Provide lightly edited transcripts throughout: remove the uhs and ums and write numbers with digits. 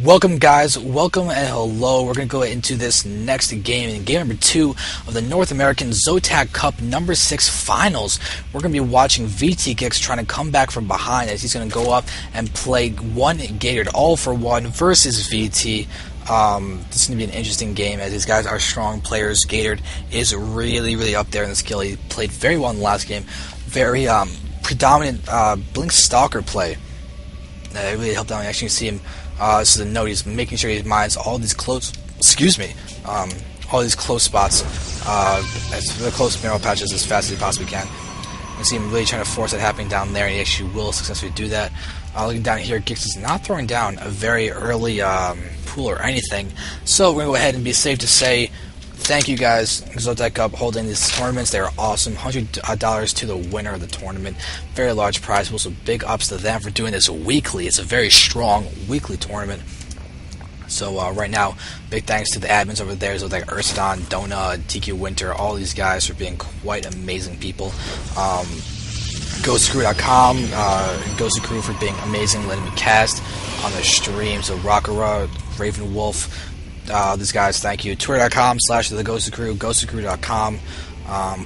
Welcome guys, welcome and hello. We're going to go into this next game, in game number 2 of the North American Zotac Cup number 6 finals. We're going to be watching vTgiX trying to come back from behind as he's going to go up and play ONEGatored all for one versus VT. This is going to be an interesting game as these guys are strong players. Gatored is really up there in the skill. He played very well in the last game. Very predominant Blink Stalker play. It really helped out. Actually, you can see him. This is a note. He's making sure he mines all these close. All these close spots, the close mineral patches as fast as he possibly can. You can see him really trying to force that happening down there, and he actually will successfully do that. Looking down here, Gix is not throwing down a very early pool or anything, so we're gonna go ahead and be safe to say thank you guys, Zotac Cup, holding these tournaments. They are awesome. $100 to the winner of the tournament. Very large prize pool, so big ups to them for doing this weekly. It's a very strong weekly tournament. So right now, big thanks to the admins over there, Zotac, Ursadon, Dona, TQ Winter, all these guys for being quite amazing people. GhostCrew.com, Ghost Crew for being amazing, letting me cast on their stream. So Rockera, Raven Wolf, these guys, thank you. Twitter.com/theghostcrew, ghostcrew.com.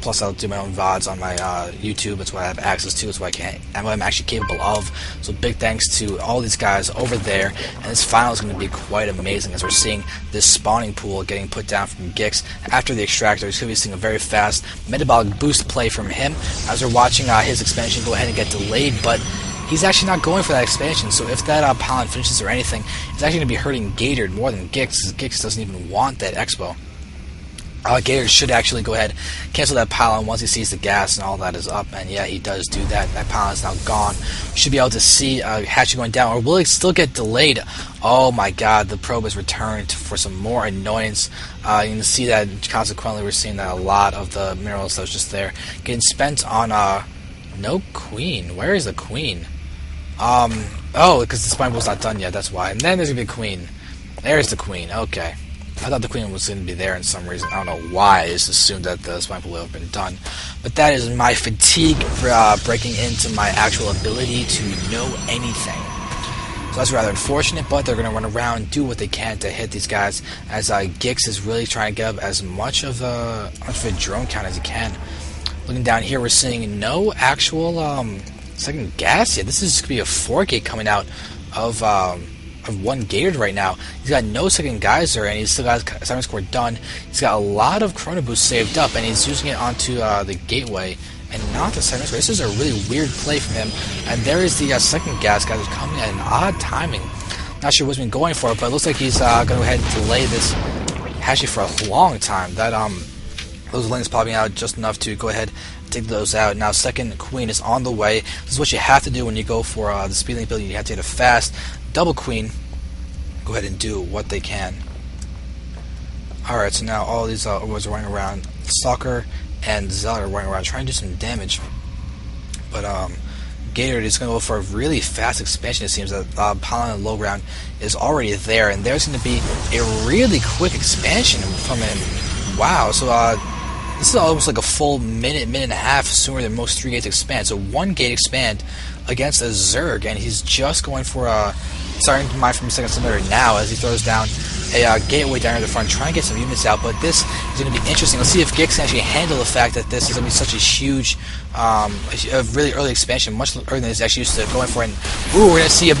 Plus, I'll do my own VODs on my YouTube. That's what I have access to. That's what I'm actually capable of. So, big thanks to all these guys over there. And this final is going to be quite amazing as we're seeing this spawning pool getting put down from Gix after the extractor. He's going to be seeing a very fast metabolic boost play from him. As we're watching his expansion go ahead and get delayed, but he's actually not going for that expansion, so if that Pollen finishes or anything, it's actually going to be hurting Gatored more than Gix. Gix doesn't even want that Expo. Gatored should actually go ahead cancel that Pollen once he sees the gas and all that is up, and yeah, he does do that. That Pollen is now gone. We should be able to see Hatchet going down, or will it still get delayed? Oh my god, the probe has returned for some more annoyance. You can see that, consequently, we're seeing that a lot of the minerals that was just there getting spent on no queen. Where is the queen? Oh, because the spine pool's not done yet, that's why. And then there's going to be a queen. There's the queen, okay. I thought the queen was going to be there in some reason. I don't know why. I just assumed that the spine pool would have been done. But that is my fatigue breaking into my actual ability to know anything. So that's rather unfortunate, but they're going to run around, do what they can to hit these guys, as Gix is really trying to get up as much of a drone count as he can. Looking down here, we're seeing no actual second gas yet. This is going to be a 4-gate coming out of ONEGatored right now. He's got no second geyser, and he's still got his Siren Score done. He's got a lot of Chrono Boost saved up, and he's using it onto the gateway and not the Siren Score. This is a really weird play from him, and there is the second gas guy who's coming at an odd timing. Not sure what's been going for it, but it looks like he's going to go ahead and delay this actually for a long time. That those links popping out just enough to go ahead and take those out. Now, second queen is on the way. This is what you have to do when you go for the speed link ability. You have to hit a fast double queen. Go ahead and do what they can. Alright, so now all these Orbs are running around. Stalker and Zealot are running around trying to do some damage. But Gatored is going to go for a really fast expansion. It seems that Pollen on the low ground is already there, and there's going to be a really quick expansion from him. Wow, so this is almost like a full minute and a half sooner than most 3 gates expand. So 1 gate expand against a Zerg, and he's just going for starting to mine from second cylinder now as he throws down a gateway down at the front, trying to get some units out. But this is going to be interesting. Let's see if Gix can actually handle the fact that this is going to be such a huge, a really early expansion, much earlier than he's actually used to going for. And ooh, we're going to see a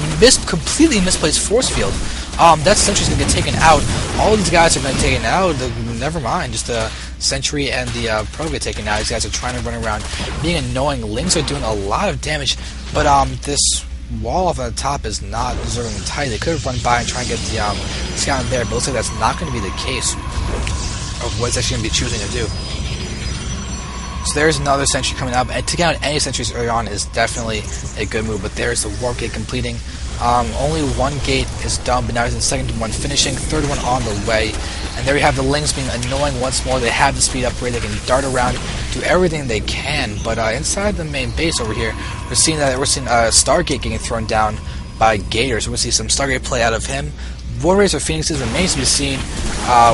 completely misplaced force field. That sentry's going to get taken out. All these guys are going to take it out. Never mind, just the sentry and the probe get taken out. These guys are trying to run around, being annoying. Lings are doing a lot of damage, but this wall off on the top is not deserving entirely. They could have run by and try and get the scout in there, but it looks like that's not going to be the case of what it's actually going to be choosing to do. So there's another sentry coming up, and taking out any sentries early on is definitely a good move, but there's the warp gate completing. Only 1 gate is done, but now there's a second one finishing, third one on the way, and there you have the Lings being annoying once more. They have the speed upgrade, they can dart around, do everything they can, but inside the main base over here, we're seeing Stargate getting thrown down by Gators. So we'll see some Stargate play out of him. Warriors or Phoenixes remains to be seen.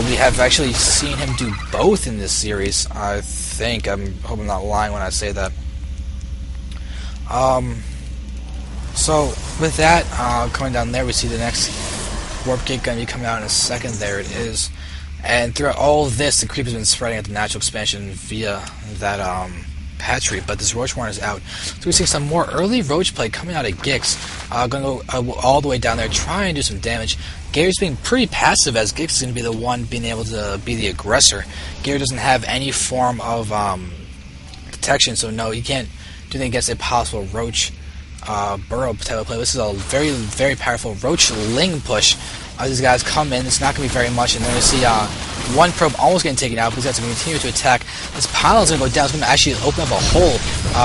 We have actually seen him do both in this series, I think. I hope I'm not lying when I say that. So with that, coming down there, we see the next warp gate going to be coming out in a second. There it is. And throughout all of this, the creep has been spreading at the natural expansion via that hatchery, but this Roach Warren is out. So we're seeing some more early Roach play coming out of GiX. Going to go all the way down there, try and do some damage. Gator's being pretty passive, as GiX is going to be the one being able to be the aggressor. Gator doesn't have any form of protection, so no, he can't do anything against a possible Roach burrow type of play. This is a very, very powerful Roach Ling push. These guys come in, it's not going to be very much, and then we see one probe almost getting taken out, because that's going to continue to attack. This pylon is going to go down, it's going to actually open up a hole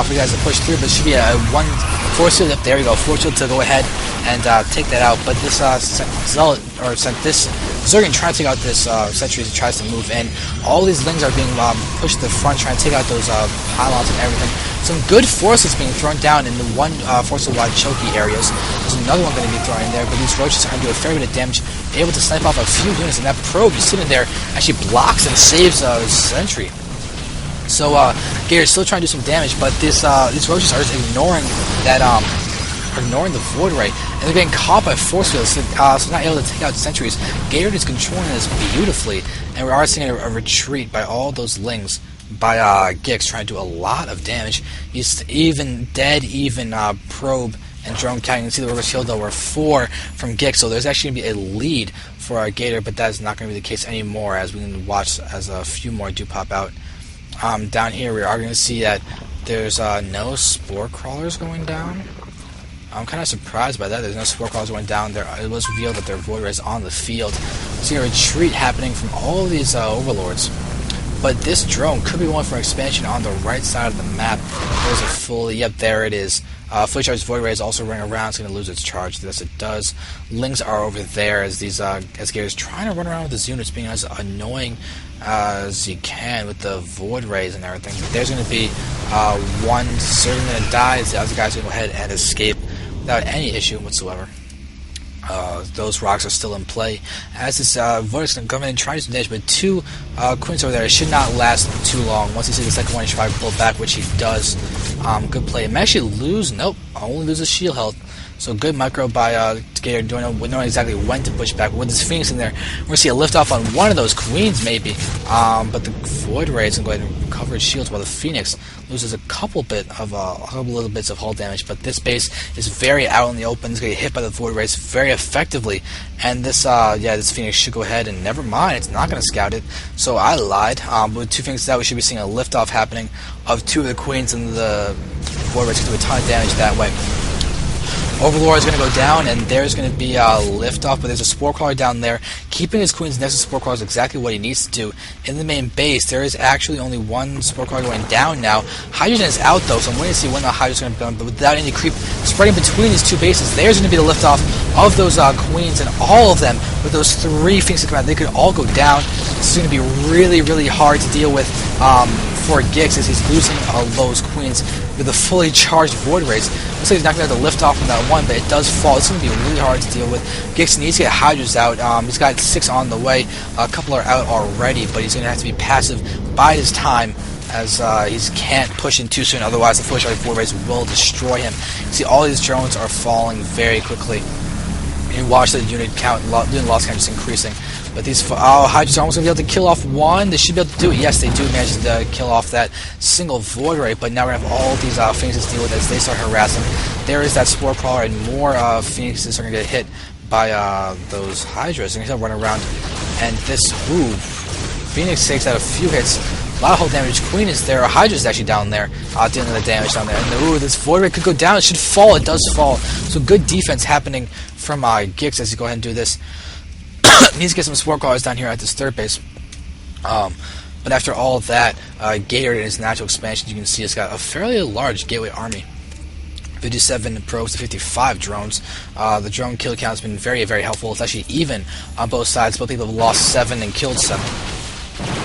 for you guys to push through, but it should be a one force field up there. You go, force field to go ahead and take that out. But this this Zerg trying to take out this sentry as he tries to move in. All these Lings are being pushed to the front, trying to take out those pylons and everything. Some good forces being thrown down in the one force-wide choky areas. There's another one going to be thrown in there, but these Roaches are going to do a fair bit of damage, able to snipe off a few units, and that probe just sitting there actually blocks and saves sentry. So Gator's still trying to do some damage, but these Roaches are just ignoring that ignoring the Void Ray, and they're getting caught by force fields, so not able to take out sentries. Gator is controlling this beautifully, and we are seeing a retreat by all those Lings by GiX, trying to do a lot of damage. He's even probe and drone count. You can see the reverse shield though were 4 from GiX, so there's actually going to be a lead for Gator, but that is not going to be the case anymore, as we can watch as a few more do pop out. Down here we are going to see that there's no spore crawlers going down. I'm kind of surprised by that. There's no spore crawlers going down there. It was revealed that there are Void Rays on the field. So a retreat happening from all of these overlords. But this drone could be one for expansion on the right side of the map. There's a fully, yep, there it is. Fully charged Void Ray is also running around. It's going to lose its charge. Yes, it does. Lings are over there as these as Gator's trying to run around with his units, being as annoying as he can with the Void Rays and everything. But there's going to be one certainly going to die as the other guys going to go ahead and escape without any issue whatsoever. Those rocks are still in play as this Void is going to come in and try to do some damage, but 2 Queens over there should not last too long. Once you see the second one, he tries to pull back, which he does. Good play. He may actually lose, nope, only loses shield health. So good micro by Gator, knowing exactly when to push back. With this Phoenix in there, we're going to see a lift off on one of those Queens maybe, but the Void Ray is going to go ahead and recover its shields while the Phoenix loses a couple little bits of hull damage. But this base is very out in the open. It's going to get hit by the Void Rays very effectively, and this this Phoenix should go ahead and never mind. It's not going to scout it. So I lied. With 2 Phoenixes out, we should be seeing a lift off happening of 2 of the Queens, and the Void Rays can do a ton of damage that way. Overlord is going to go down, and there's going to be a lift-off, but there's a Spore Crawler down there. Keeping his Queens next to Spore Crawler is exactly what he needs to do. In the main base, there is actually only 1 Spore Crawler going down now. Hydrogen is out, though, so I'm waiting to see when the Hydrogen is going to come, but without any creep spreading between these 2 bases, there's going to be the lift-off of those Queens, and all of them, with those 3 Phoenixes come out, they could all go down. This is going to be really, really hard to deal with for GiX, as he's losing those Queens with a fully charged Void Rays. Looks like he's not going to have to lift off from that one, but it does fall. It's going to be really hard to deal with. GiX needs to get Hydras out. He's got 6 on the way. A couple are out already, but he's going to have to be passive, bide his time, as he can't push in too soon. Otherwise, the fully charged Void Rays will destroy him. You see, all these drones are falling very quickly. You watch the unit count, unit loss count just increasing. But these Hydras are almost going to be able to kill off one. They should be able to do it. Yes, they do manage to kill off that single Void Ray, but now we're going to have all these Phoenixes to deal with as they start harassing. There is that Spore Crawler, and more Phoenixes are going to get hit by those Hydras. They're going to run around, and this, Phoenix takes out a few hits. A lot of hull damage. Queen is there. Hydra's actually down there, dealing with the damage down there. And this Void Ray could go down. It should fall. It does fall. So good defense happening from GiX as you go ahead and do this. Needs to get some Spore Crawlers down here at this third base. But after all of that, Gator in his natural expansion, you can see it's got a fairly large gateway army. 57 probes to 55 drones. The drone kill count has been very, very helpful. It's actually even on both sides. Both people have lost 7 and killed 7.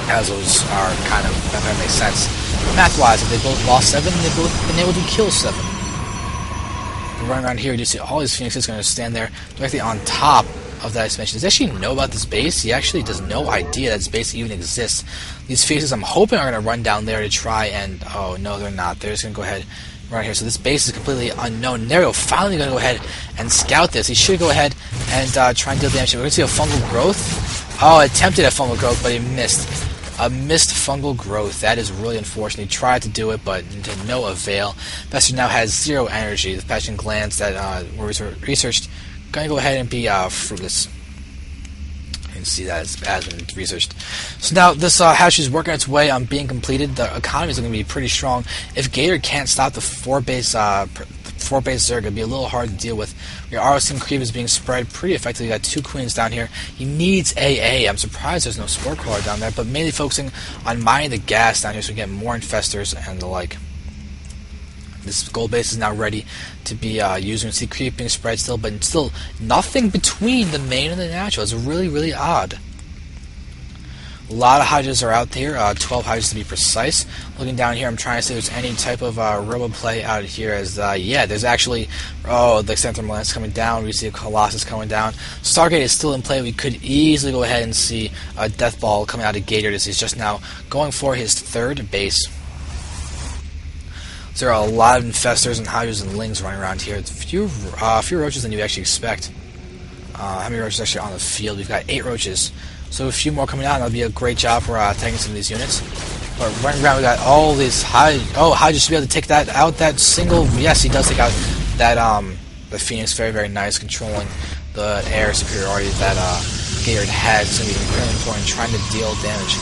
As those are kind of, that kind of makes sense. Math-wise, if they both lost 7, they've both been able to kill 7. And running around here, you see all these Phoenixes going to stand there directly on top of that expansion. Does he actually know about this base? He actually does no idea that this base even exists. These Phoenixes, I'm hoping, are going to run down there to try and... Oh, no, they're not. They're just going to go ahead right here. So this base is completely unknown. Nero finally going to go ahead and scout this. He should go ahead and try and deal damage. We're going to see a fungal growth. Oh, attempted a fungal growth, but he missed. A missed fungal growth. That is really unfortunate. He tried to do it, but to no avail. Bester now has 0 energy. The patching glands that were researched going to go ahead and be fruitless. You can see that has been researched. So now this hatch is working its way on being completed. The economy is going to be pretty strong. If Gator can't stop the 4-base Zerg, it'd be a little hard to deal with. Your ROC creep is being spread pretty effectively. You got 2 queens down here. He needs AA. I'm surprised there's no spore crawler down there, but mainly focusing on mining the gas down here so we get more infestors and the like. This gold base is now ready to be used. You can see creep being spread still, but still nothing between the main and the natural. It's really, really odd. A lot of hydras are out there, 12 hydras to be precise. Looking down here, I'm trying to see if there's any type of robo play out here. As yeah, there's actually, the Xanther Lance coming down. We see a Colossus coming down. Stargate is still in play. We could easily go ahead and see a Death Ball coming out of Gator as he's just now going for his 3rd base. So there are a lot of infestors and hydras and lings running around here. It's fewer roaches than you actually expect. How many roaches actually on the field? We've got 8 roaches. So a few more coming out, and that'll be a great job for taking some of these units. But running around, we got all these hydras should be able to take that out. That single, yes, he does take out that the Phoenix. Very, very nice, controlling the air superiority that Gator had. It's going to be incredibly important, trying to deal damage.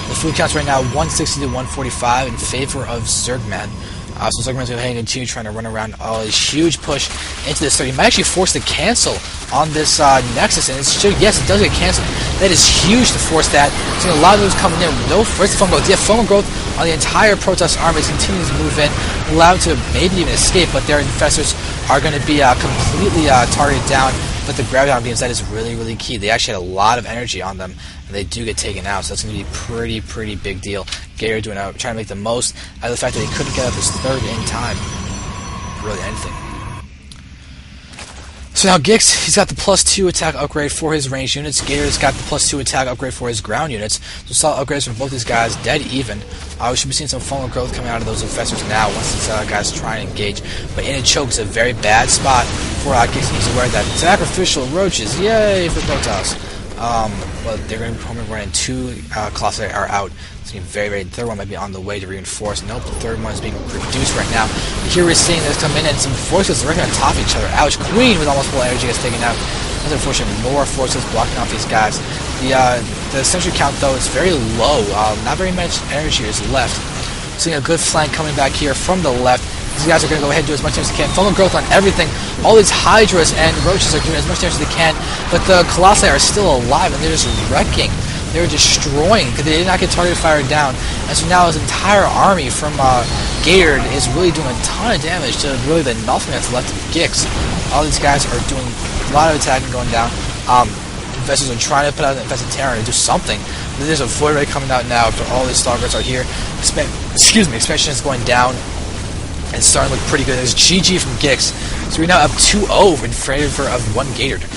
The food count's right now 160 to 145 in favor of Zergman. So Zergman's going to continue trying to run around. Oh, this huge push into this. So he might actually force to cancel on this Nexus, and yes, it does get canceled. That is huge to force that. So a lot of those coming in. No first fungal growth. Yeah, fungal growth on the entire Protoss army continues to move in, allow them to maybe even escape, but their infestors are going to be completely targeted down. But the graviton beams, that is really, really key. They actually had a lot of energy on them, and they do get taken out, so that's going to be a pretty big deal. Gator trying to make the most out of the fact that he couldn't get up his 3rd in time. Really anything. So now Gix, he's got the +2 attack upgrade for his ranged units. Gator's got the +2 attack upgrade for his ground units. So solid upgrades from both these guys, dead even. We should be seeing some fungal growth coming out of those infestors now once these guys try and engage. But in a choke is a very bad spot for Gix. He's aware of that. Sacrificial roaches, yay for Protoss. But they're going to be running 2 Colossi are out. It's going to be very, very. The 3rd one might be on the way to reinforce. Nope, the 3rd one is being produced right now. Here we're seeing this come in, and some forces are right on top of each other. Ouch, Queen with almost full energy gets taken out. That's unfortunate. More forces blocking off these guys. The sentry count, though, is very low. Not very much energy is left. Seeing a good flank coming back here from the left. These guys are going to go ahead and do as much damage as they can. Fungal growth on everything. All these hydras and roaches are doing as much damage as they can, but the Colossi are still alive, and they're just wrecking. They're destroying because they did not get targeted fire down. And so now his entire army from Gator is really doing a ton of damage to really the nothing that's left of Gix. All these guys are doing a lot of attacking going down. Infestors are trying to put out an infested Terran and do something. But there's a void ray coming out now after all these Stalkers are here. Expansion is going down. And it's starting to look pretty good. There's GG from Gix. So we're now up 2-0 in favor of ONEGatored.